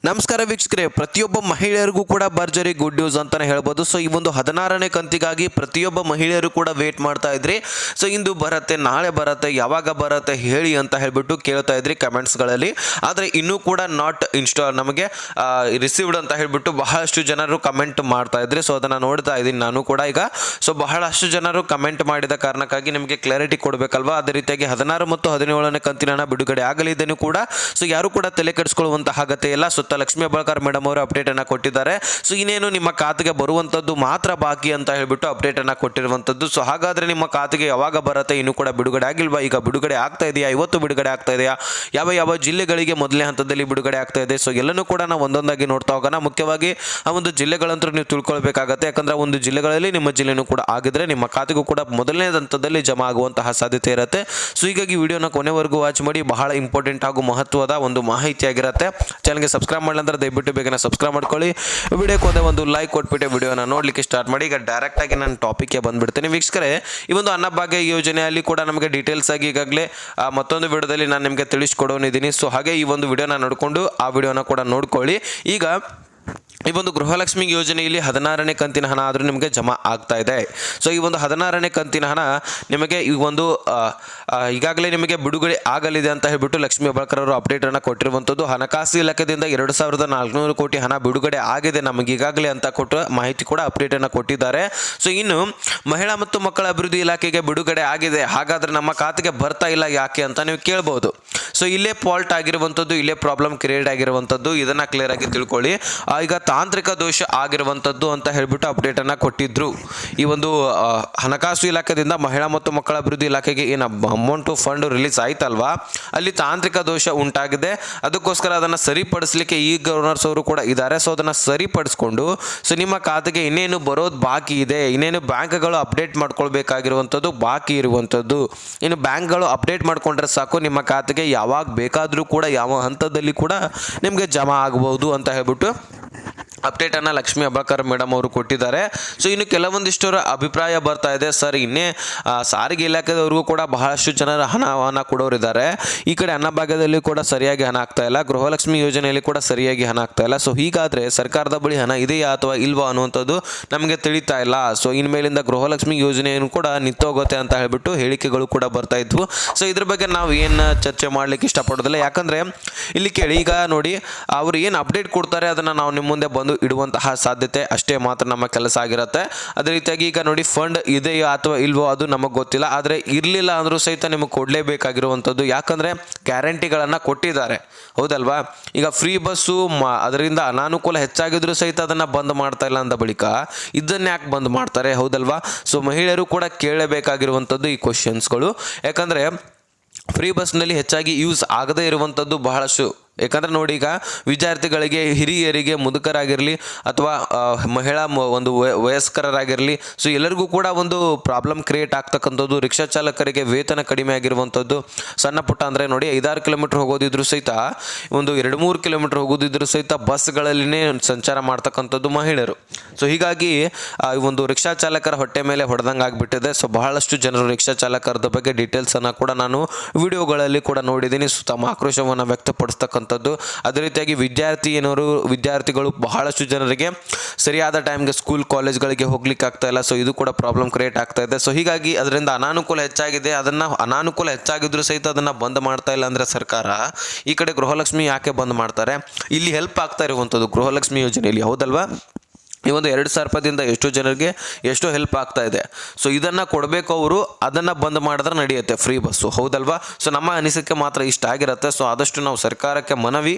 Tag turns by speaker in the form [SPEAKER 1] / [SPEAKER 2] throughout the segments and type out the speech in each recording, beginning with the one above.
[SPEAKER 1] ನಮಸ್ಕಾರ ವೀಕ್ಷಕರೇ, ಪ್ರತಿಯೊಬ್ಬ ಮಹಿಳೆಯರಿಗೂ ಕೂಡ ಭರ್ಜರಿ ಗುಡ್ ನ್ಯೂಸ್ ಅಂತಾನೆ ಹೇಳ್ಬೋದು. ಸೊ ಈ ಒಂದು 16ನೇ ಕಂತಿಗಾಗಿ ಪ್ರತಿಯೊಬ್ಬ ಮಹಿಳೆಯರು ಕೂಡ ವೇಟ್ ಮಾಡ್ತಾ ಇದ್ರಿ. ಸೊ ಇಂದು ಬರುತ್ತೆ, ನಾಳೆ ಬರುತ್ತೆ, ಯಾವಾಗ ಬರುತ್ತೆ ಹೇಳಿ ಅಂತ ಹೇಳ್ಬಿಟ್ಟು ಕೇಳ್ತಾ ಇದ್ರಿ ಕಮೆಂಟ್ಸ್ಗಳಲ್ಲಿ. ಆದರೆ ಇನ್ನೂ ಕೂಡ ನಾಟ್ ನಮಗೆ ರಿಸೀವ್ಡ್ ಅಂತ ಹೇಳ್ಬಿಟ್ಟು ಬಹಳಷ್ಟು ಜನರು ಕಮೆಂಟ್ ಮಾಡ್ತಾ ಇದ್ರಿ. ಸೊ ಅದನ್ನು ನೋಡ್ತಾ ಇದ್ದೀನಿ ನಾನು ಕೂಡ ಈಗ. ಸೊ ಬಹಳಷ್ಟು ಜನರು ಕಮೆಂಟ್ ಮಾಡಿದ ಕಾರಣಕ್ಕಾಗಿ ನಿಮಗೆ ಕ್ಲಾರಿಟಿ ಕೊಡಬೇಕಲ್ವಾ. ಅದೇ ರೀತಿಯಾಗಿ 16 ಮತ್ತು 17ನೇ ಕಂತಿನ ಹಣ ಬಿಡುಗಡೆ ಆಗಲಿದ್ದೇನೆ ಕೂಡ. ಸೊ ಯಾರು ಕೂಡ ತಲೆ ಕೆಡಿಸ್ಕೊಳ್ಳುವಂತಹ ಅಗತ್ಯ ಇಲ್ಲ. ಸುತ್ತ ಲಕ್ಷ್ಮೀ ಹೆಬ್ಬಾಳ್ಕರ್ ಮೇಡಮ್ ಅವರು ಅಪ್ಡೇಟ್ ಅನ್ನ ಕೊಟ್ಟಿದ್ದಾರೆ. ಸೊ ಇನ್ನೇನು ನಿಮ್ಮ ಖಾತೆಗೆ ಬರುವಂತದ್ದು ಮಾತ್ರ ಬಾಕಿ ಅಂತ ಹೇಳ್ಬಿಟ್ಟು ಅಪ್ಡೇಟ್ ಅನ್ನ ಕೊಟ್ಟಿರುವಂತದ್ದು. ಸೊ ಹಾಗಾದ್ರೆ ನಿಮ್ಮ ಖಾತೆಗೆ ಯಾವಾಗ ಬರುತ್ತೆ? ಇನ್ನು ಕೂಡ ಬಿಡುಗಡೆ ಆಗಿಲ್ವಾ? ಈಗ ಬಿಡುಗಡೆ ಆಗ್ತಾ ಇದೆಯಾ? ಇವತ್ತು ಬಿಡುಗಡೆ ಆಗ್ತಾ ಇದೆಯಾ? ಯಾವ ಯಾವ ಜಿಲ್ಲೆಗಳಿಗೆ ಮೊದಲನೇ ಹಂತದಲ್ಲಿ ಬಿಡುಗಡೆ ಆಗ್ತಾ ಇದೆ? ಸೊ ಎಲ್ಲನೂ ಕೂಡ ನಾವು ಒಂದೊಂದಾಗಿ ನೋಡ್ತಾ ಹೋಗೋಣ. ಮುಖ್ಯವಾಗಿ ಆ ಒಂದು ಜಿಲ್ಲೆಗಳಂತೂ ನೀವು ತಿಳ್ಕೊಳ್ಬೇಕಾಗತ್ತೆ. ಯಾಕಂದ್ರೆ ಒಂದು ಜಿಲ್ಲೆಗಳಲ್ಲಿ ನಿಮ್ಮ ಜಿಲ್ಲೆನೂ ಕೂಡ ಆಗಿದ್ರೆ ನಿಮ್ಮ ಖಾತೆಗೂ ಕೂಡ ಮೊದಲನೇ ಹಂತದಲ್ಲಿ ಜಮಾ ಆಗುವಂತಹ ಸಾಧ್ಯತೆ ಇರುತ್ತೆ. ಸೊ ಹೀಗಾಗಿ ವಿಡಿಯೋನ ಕೊನೆವರೆಗೂ ವಾಚ್ ಮಾಡಿ. ಬಹಳ ಇಂಪಾರ್ಟೆಂಟ್ ಹಾಗೂ ಮಹತ್ವದ ಒಂದು ಮಾಹಿತಿ ಆಗಿರುತ್ತೆ. ಚಾನಲ್ಗೆ ಸಬ್ಸ್ಕ್ರೈಬ್ ಮಾಡಲಂದ್ರೆ ದಯವಿಟ್ಟು ಬೇಗನೆ ಸಬ್ಸ್ಕ್ರೈಬ್ ಮಾಡ್ಕೊಳ್ಳಿ. ವಿಡಿಯೋಕ್ಕೆ ಹೋದ ಒಂದು ಲೈಕ್ ಕೊಟ್ಬಿಟ್ಟು ವಿಡಿಯೋನ ನೋಡ್ಲಿಕ್ಕೆ ಸ್ಟಾರ್ಟ್ ಮಾಡಿ. ಈಗ ಡೈರೆಕ್ಟ್ ಆಗಿ ನಾನು ಟಾಪಿಕ್ಗೆ ಬಂದ್ಬಿಡ್ತೇನೆ ವೀಕ್ಷಕರೇ. ಈ ಒಂದು ಅನ್ನಭಾಗ್ಯ ಯೋಜನೆಯಲ್ಲಿ ಕೂಡ ನಮಗೆ ಡೀಟೇಲ್ಸ್ ಆಗಿ ಈಗಾಗಲೇ ಮತ್ತೊಂದು ವಿಡಿಯೋದಲ್ಲಿ ನಾನು ನಿಮಗೆ ತಿಳಿಸ್ಕೊಡೋನಿದ್ದೀನಿ. ಸೊ ಹಾಗೆ ಈ ಒಂದು ವಿಡಿಯೋನ ನೋಡಿಕೊಂಡು ಆ ವಿಡಿಯೋನ ಕೂಡ ನೋಡ್ಕೊಳ್ಳಿ. ಈಗ ಈ ಒಂದು ಗೃಹಲಕ್ಷ್ಮಿ ಯೋಜನೆಯಲ್ಲಿ 16ನೇ ಕಂತಿನ ಹಣ ಆದರೂ ನಿಮಗೆ ಜಮಾ ಆಗ್ತಾ ಇದೆ. ಸೊ ಈ ಒಂದು 16ನೇ ಕಂತಿನ ಹಣ ನಿಮಗೆ ಈ ಒಂದು ಈಗಾಗಲೇ ನಿಮಗೆ ಬಿಡುಗಡೆ ಆಗಲಿದೆ ಅಂತ ಹೇಳ್ಬಿಟ್ಟು ಲಕ್ಷ್ಮೀ ಹೆಬ್ಬಾಳ್ಕರ್ ಅವರು ಅಪ್ಡೇಟ್ ಅನ್ನು ಕೊಟ್ಟಿರುವಂಥದ್ದು. ಹಣಕಾಸು ಇಲಾಖೆಯಿಂದ 2400 ಕೋಟಿ ಹಣ ಬಿಡುಗಡೆ ಆಗಿದೆ ನಮಗೆ ಈಗಾಗಲೇ ಅಂತ ಕೊಟ್ಟು ಮಾಹಿತಿ ಕೂಡ ಅಪ್ಡೇಟ್ ಅನ್ನು ಕೊಟ್ಟಿದ್ದಾರೆ. ಸೊ ಇನ್ನು ಮಹಿಳಾ ಮತ್ತು ಮಕ್ಕಳ ಅಭಿವೃದ್ಧಿ ಇಲಾಖೆಗೆ ಬಿಡುಗಡೆ ಆಗಿದೆ, ಹಾಗಾದ್ರೆ ನಮ್ಮ ಖಾತೆಗೆ ಬರ್ತಾ ಇಲ್ಲ ಯಾಕೆ ಅಂತ ನೀವು ಕೇಳ್ಬೋದು. ಸೊ ಇಲ್ಲೇ ಫಾಲ್ಟ್ ಆಗಿರುವಂಥದ್ದು, ಇಲ್ಲೇ ಪ್ರಾಬ್ಲಮ್ ಕ್ರಿಯೇಟ್ ಆಗಿರುವಂಥದ್ದು, ಇದನ್ನ ಕ್ಲಿಯರ್ ಆಗಿ ತಿಳ್ಕೊಳ್ಳಿ. ಈಗ ತಾಂತ್ರಿಕ ದೋಷ ಆಗಿರುವಂಥದ್ದು ಅಂತ ಹೇಳ್ಬಿಟ್ಟು ಅಪ್ಡೇಟ್ ಅನ್ನ ಕೊಟ್ಟಿದ್ರು. ಈ ಒಂದು ಹಣಕಾಸು ಇಲಾಖೆಯಿಂದ ಮಹಿಳಾ ಮತ್ತು ಮಕ್ಕಳ ಅಭಿವೃದ್ಧಿ ಇಲಾಖೆಗೆ ಏನು ಅಮೌಂಟು ಫಂಡ್ ರಿಲೀಸ್ ಆಯ್ತಲ್ವಾ, ಅಲ್ಲಿ ತಾಂತ್ರಿಕ ದೋಷ ಉಂಟಾಗಿದೆ. ಅದಕ್ಕೋಸ್ಕರ ಅದನ್ನು ಸರಿಪಡಿಸಲಿಕ್ಕೆ ಈ ಗವರ್ನರ್ಸ್ ಅವರು ಕೂಡ ಇದ್ದಾರೆ. ಸೊ ಅದನ್ನು ಸರಿಪಡಿಸ್ಕೊಂಡು ಸೊ ನಿಮ್ಮ ಖಾತೆಗೆ ಇನ್ನೇನು ಬರೋದು ಬಾಕಿ ಇದೆ, ಇನ್ನೇನು ಬ್ಯಾಂಕ್ಗಳು ಅಪ್ಡೇಟ್ ಮಾಡ್ಕೊಳ್ಬೇಕಾಗಿರುವಂಥದ್ದು ಬಾಕಿ ಇರುವಂಥದ್ದು. ಇನ್ನು ಬ್ಯಾಂಕ್ಗಳು ಅಪ್ಡೇಟ್ ಮಾಡ್ಕೊಂಡ್ರೆ ಸಾಕು, ನಿಮ್ಮ ಖಾತೆಗೆ ಯಾವಾಗ ಬೇಕಾದರೂ ಕೂಡ ಯಾವ ಹಂತದಲ್ಲಿ ಕೂಡ ನಿಮಗೆ ಜಮಾ ಆಗಬಹುದು ಅಂತ ಹೇಳ್ಬಿಟ್ಟು ಅಪ್ಡೇಟ್ ಅನ್ನ ಲಕ್ಷ್ಮೀ ಹೆಬ್ಬಾಳ್ಕರ್ ಮೇಡಮ್ ಅವರು ಕೊಟ್ಟಿದ್ದಾರೆ. ಸೊ ಇನ್ನು ಕೆಲವೊಂದಿಷ್ಟರ ಅಭಿಪ್ರಾಯ ಬರ್ತಾ ಇದೆ, ಸರ್ ಇನ್ನೇ ಸಾರಿಗೆ ಇಲಾಖೆದವ್ರಿಗೂ ಕೂಡ ಬಹಳಷ್ಟು ಜನರ ಹಣವನ್ನು ಕೊಡೋರಿದ್ದಾರೆ. ಈ ಕಡೆ ಅನ್ನಭಾಗ್ಯದಲ್ಲಿ ಕೂಡ ಸರಿಯಾಗಿ ಹಣ ಆಗ್ತಾ ಇಲ್ಲ, ಗೃಹಲಕ್ಷ್ಮಿ ಯೋಜನೆಯಲ್ಲಿ ಕೂಡ ಸರಿಯಾಗಿ ಹಣ ಆಗ್ತಾ ಇಲ್ಲ. ಸೊ ಹೀಗಾದ್ರೆ ಸರ್ಕಾರದ ಬಳಿ ಹಣ ಇದೆಯಾ ಅಥವಾ ಇಲ್ವಾ ಅನ್ನುವಂಥದ್ದು ನಮಗೆ ತಿಳಿತಾ ಇಲ್ಲ. ಸೊ ಇನ್ಮೇಲಿಂದ ಗೃಹಲಕ್ಷ್ಮಿ ಯೋಜನೆಯನ್ನು ಕೂಡ ನಿಂತೋಗುತ್ತೆ ಅಂತ ಹೇಳ್ಬಿಟ್ಟು ಹೇಳಿಕೆಗಳು ಕೂಡ ಬರ್ತಾ ಇದ್ವು. ಸೊ ಇದ್ರ ಬಗ್ಗೆ ನಾವು ಏನು ಚರ್ಚೆ ಮಾಡ್ಲಿಕ್ಕೆ ಇಷ್ಟಪಡೋದಿಲ್ಲ. ಯಾಕಂದ್ರೆ ಇಲ್ಲಿ ಕೇಳಿ, ಈಗ ನೋಡಿ ಅವರು ಏನು ಅಪ್ಡೇಟ್ ಕೊಡ್ತಾರೆ ಅದನ್ನ ನಾವು ನಿಮ್ಮ ಮುಂದೆ ಬಂದು ಇಡುವಂತಹ ಸಾಧ್ಯತೆ ಅಷ್ಟೇ ಮಾತ್ರ ನಮ್ಮ ಕೆಲಸ ಆಗಿರುತ್ತೆ. ಅದೇ ರೀತಿಯಾಗಿ ಈಗ ನೋಡಿ ಫಂಡ್ ಇದೆಯೋ ಅಥವಾ ಇಲ್ವೋ ಅದು ನಮಗೆ ಗೊತ್ತಿಲ್ಲ. ಆದರೆ ಇರಲಿಲ್ಲ ಅಂದರೂ ಸಹಿತ ನಿಮಗೆ ಕೊಡಲೇಬೇಕಾಗಿರುವಂಥದ್ದು, ಯಾಕಂದರೆ ಗ್ಯಾರಂಟಿಗಳನ್ನು ಕೊಟ್ಟಿದ್ದಾರೆ, ಹೌದಲ್ವಾ. ಈಗ ಫ್ರೀ ಬಸ್ಸು ಅದರಿಂದ ಅನಾನುಕೂಲ ಹೆಚ್ಚಾಗಿದ್ರು ಸಹಿತ ಅದನ್ನು ಬಂದ್ ಮಾಡ್ತಾ ಇಲ್ಲ ಅಂದ ಬಳಿಕ ಇದನ್ನ ಯಾಕೆ ಬಂದ್ ಮಾಡ್ತಾರೆ, ಹೌದಲ್ವಾ. ಸೊ ಮಹಿಳೆಯರು ಕೂಡ ಕೇಳಬೇಕಾಗಿರುವಂಥದ್ದು ಈ ಕ್ವಶನ್ಸ್ಗಳು. ಯಾಕಂದರೆ ಫ್ರೀ ಬಸ್ನಲ್ಲಿ ಹೆಚ್ಚಾಗಿ ಯೂಸ್ ಆಗದೇ ಇರುವಂಥದ್ದು ಬಹಳಷ್ಟು. ಯಾಕಂದರೆ ನೋಡಿ, ಈಗ ವಿದ್ಯಾರ್ಥಿಗಳಿಗೆ, ಹಿರಿಯರಿಗೆ, ಮುದುಕರಾಗಿರಲಿ ಅಥವಾ ಮಹಿಳಾ ಒಂದು ವಯಸ್ಕರಾಗಿರಲಿ, ಸೊ ಎಲ್ಲರಿಗೂ ಕೂಡ ಒಂದು ಪ್ರಾಬ್ಲಮ್ ಕ್ರಿಯೇಟ್ ಆಗ್ತಕ್ಕಂಥದ್ದು. ರಿಕ್ಷಾ ಚಾಲಕರಿಗೆ ವೇತನ ಕಡಿಮೆ ಆಗಿರುವಂಥದ್ದು. ಸಣ್ಣ ಪುಟ್ಟ ಅಂದರೆ ನೋಡಿ 5-6 ಕಿಲೋಮೀಟರ್ ಹೋಗೋದಿದ್ರು ಸಹಿತ, ಒಂದು 2-3 ಕಿಲೋಮೀಟರ್ ಹೋಗೋದಿದ್ರು ಸಹಿತ ಬಸ್ಗಳಲ್ಲಿನೇ ಸಂಚಾರ ಮಾಡ್ತಕ್ಕಂಥದ್ದು ಮಹಿಳೆಯರು. ಸೊ ಹೀಗಾಗಿ ಒಂದು ರಿಕ್ಷಾ ಚಾಲಕರ ಹೊಟ್ಟೆ ಮೇಲೆ ಹೊಡೆದಂಗೆ ಆಗಿಬಿಟ್ಟಿದೆ. ಸೊ ಬಹಳಷ್ಟು ಜನರು ರಿಕ್ಷಾ ಚಾಲಕರದ ಬಗ್ಗೆ ಡೀಟೇಲ್ಸನ್ನು ಕೂಡ ನಾನು ವಿಡಿಯೋಗಳಲ್ಲಿ ಕೂಡ ನೋಡಿದ್ದೀನಿ. ಸೊ ತಮ್ಮ ಆಕ್ರೋಶವನ್ನು ವ್ಯಕ್ತಪಡಿಸ್ತಕ್ಕಂಥ ಅದೇ ರೀತಿಯಾಗಿ ವಿದ್ಯಾರ್ಥಿಗಳು ಬಹಳಷ್ಟು ಜನರಿಗೆ ಸರಿಯಾದ ಟೈಮ್ಗೆ ಸ್ಕೂಲ್ ಕಾಲೇಜ್ಗಳಿಗೆ ಹೋಗ್ಲಿಕ್ಕೆ ಆಗ್ತಾ ಇಲ್ಲ. ಸೊ ಇದು ಕೂಡ ಪ್ರಾಬ್ಲಮ್ ಕ್ರಿಯೇಟ್ ಆಗ್ತಾ ಇದೆ. ಸೊ ಹೀಗಾಗಿ ಅದರಿಂದ ಅನಾನುಕೂಲ ಹೆಚ್ಚಾಗಿದೆ. ಅನಾನುಕೂಲ ಹೆಚ್ಚಾಗಿದ್ರು ಸಹಿತ ಅದನ್ನ ಬಂದ್ ಮಾಡ್ತಾ ಇಲ್ಲ ಅಂದ್ರೆ ಸರ್ಕಾರ, ಈ ಕಡೆ ಗೃಹಲಕ್ಷ್ಮಿ ಯಾಕೆ ಬಂದ್ ಮಾಡ್ತಾರೆ? ಇಲ್ಲಿ ಹೆಲ್ಪ್ ಆಗ್ತಾ ಇರುವಂಥದ್ದು ಗೃಹಲಕ್ಷ್ಮಿ ಯೋಜನೆಯಲ್ಲಿ, ಹೌದಲ್ವಾ. ಈ ಒಂದು 2000 ರೂಪಾಯಿದಿಂದ ಎಷ್ಟೋ ಜನರಿಗೆ ಎಷ್ಟೋ ಹೆಲ್ಪ್ ಆಗ್ತಾ ಇದೆ. ಸೊ ಇದನ್ನು ಕೊಡಬೇಕು, ಅವರು ಅದನ್ನು ಬಂದ್ ಮಾಡಿದ್ರೆ ನಡೆಯುತ್ತೆ ಫ್ರೀ ಬಸ್ಸು, ಹೌದಲ್ವಾ. ಸೊ ನಮ್ಮ ಅನಿಸಿಕೆ ಮಾತ್ರ ಇಷ್ಟ ಆಗಿರುತ್ತೆ. ಸೊ ಆದಷ್ಟು ನಾವು ಸರ್ಕಾರಕ್ಕೆ ಮನವಿ,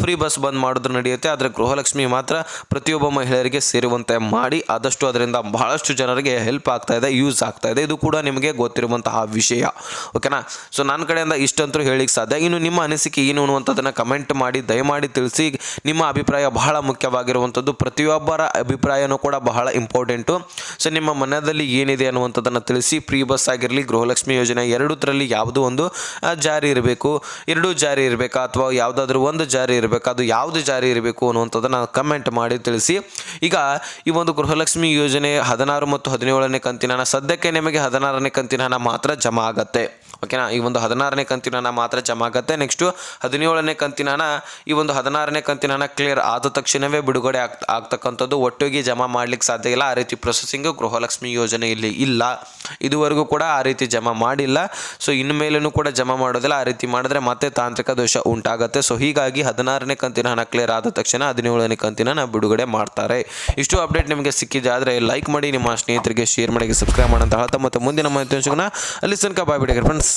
[SPEAKER 1] ಫ್ರೀ ಬಸ್ ಬಂದ್ ಮಾಡಿದ್ರೆ ನಡೆಯುತ್ತೆ. ಆದರೆ ಗೃಹಲಕ್ಷ್ಮಿ ಮಾತ್ರ ಪ್ರತಿಯೊಬ್ಬ ಮಹಿಳೆಯರಿಗೆ ಸೇರುವಂತೆ ಮಾಡಿ, ಆದಷ್ಟು ಅದರಿಂದ ಬಹಳಷ್ಟು ಜನರಿಗೆ ಹೆಲ್ಪ್ ಆಗ್ತಾ ಇದೆ, ಯೂಸ್ ಆಗ್ತಾ ಇದೆ. ಇದು ಕೂಡ ನಿಮಗೆ ಗೊತ್ತಿರುವಂತಹ ವಿಷಯ, ಓಕೆನಾ. ಸೊ ನನ್ನ ಕಡೆಯಿಂದ ಇಷ್ಟಂತೂ ಹೇಳಿಕ್ಕೆ ಸಾಧ್ಯ. ಇನ್ನು ನಿಮ್ಮ ಅನಿಸಿಕೆ ಏನು ಅನ್ನುವಂಥದ್ದನ್ನು ಕಮೆಂಟ್ ಮಾಡಿ ದಯಮಾಡಿ ತಿಳಿಸಿ. ನಿಮ್ಮ ಅಭಿಪ್ರಾಯ ಬಹಳ ಮುಖ್ಯವಾಗಿರುವಂಥದ್ದು. ಪ್ರತಿಯೊಬ್ಬರ ಅಭಿಪ್ರಾಯನೂ ಕೂಡ ಬಹಳ ಇಂಪಾರ್ಟೆಂಟು. ಸೊ ನಿಮ್ಮ ಮನದಲ್ಲಿ ಏನಿದೆ ಅನ್ನುವಂಥದ್ದನ್ನು ತಿಳಿಸಿ. ಫ್ರೀ ಬಸ್ ಆಗಿರಲಿ, ಗೃಹಲಕ್ಷ್ಮಿ ಯೋಜನೆ, ಎರಡರಲ್ಲಿ ಯಾವುದೋ ಒಂದು ಜಾರಿ ಇರಬೇಕು, ಎರಡೂ ಜಾರಿ ಇರಬೇಕಾ ಅಥವಾ ಯಾವುದಾದ್ರೂ ಒಂದು ಜಾರಿ ಇರಬೇಕಾ, ಅದು ಯಾವುದು ಜಾರಿ ಇರಬೇಕು ಅನ್ನುವಂಥದ್ದನ್ನು ಕಮೆಂಟ್ ಮಾಡಿ ತಿಳಿಸಿ. ಈಗ ಈ ಒಂದು ಗೃಹಲಕ್ಷ್ಮಿ ಯೋಜನೆ 16 ಮತ್ತು 17ನೇ ಕಂತಿನ ಹಣ ಸದ್ಯಕ್ಕೆ ನಿಮಗೆ 16ನೇ ಕಂತಿನ ಹಣ ಮಾತ್ರ ಜಮಾ ಆಗತ್ತೆ, ಓಕೆನಾ. ಈ ಒಂದು 16ನೇ ಕಂತಿನ ಹಣ ಮಾತ್ರ ಜಮಾ ಆಗುತ್ತೆ. ನೆಕ್ಸ್ಟು 17ನೇ ಕಂತಿನ ಹಣ, ಈ ಒಂದು 16ನೇ ಕಂತಿನ ಹಣ ಕ್ಲಿಯರ್ ಆದ ತಕ್ಷಣವೇ ಬಿಡುಗಡೆ ಆಗ್ತಕ್ಕಂಥದ್ದು, ಒಟ್ಟಿಗೆ ಜಮಾ ಮಾಡ್ಲಿಕ್ಕೆ ಸಾಧ್ಯ ಇಲ್ಲ. ಆ ರೀತಿ ಪ್ರೊಸೆಸಿಂಗ್ ಗೃಹಲಕ್ಷ್ಮಿ ಯೋಜನೆಯಲ್ಲಿ ಇಲ್ಲ, ಇದುವರೆಗೂ ಕೂಡ ಆ ರೀತಿ ಜಮಾ ಮಾಡಿಲ್ಲ. ಸೊ ಇನ್ನು ಮೇಲೂ ಕೂಡ ಜಮಾ ಮಾಡೋದಿಲ್ಲ. ಆ ರೀತಿ ಮಾಡಿದ್ರೆ ಮತ್ತೆ ತಾಂತ್ರಿಕ ದೋಷ ಉಂಟಾಗುತ್ತೆ. ಸೊ ಹೀಗಾಗಿ 16ನೇ ಕಂತಿನ ಹಣ ಕ್ಲಿಯರ್ ಆದ ತಕ್ಷಣ 17ನೇ ಕಂತಿನ ಹಣ ಬಿಡುಗಡೆ ಮಾಡ್ತಾರೆ. ಇಷ್ಟು ಅಪ್ಡೇಟ್ ನಿಮಗೆ ಸಿಕ್ಕಿದೆ ಆದರೆ ಲೈಕ್ ಮಾಡಿ, ನಿಮ್ಮ ಸ್ನೇಹಿತರಿಗೆ ಶೇರ್ ಮಾಡಿ, ಸಬ್ಸ್ಕ್ರೈಬ್ ಮಾಡೋಂತ ಹೇಳ್ತಾ ಮತ್ತೆ ಮುಂದಿನ ಮಾಹಿತಿ ಅಲ್ಲಿ ತನಕ ಬಾಯ್ ಬಿಡಿ ಫ್ರೆಂಡ್ಸ್.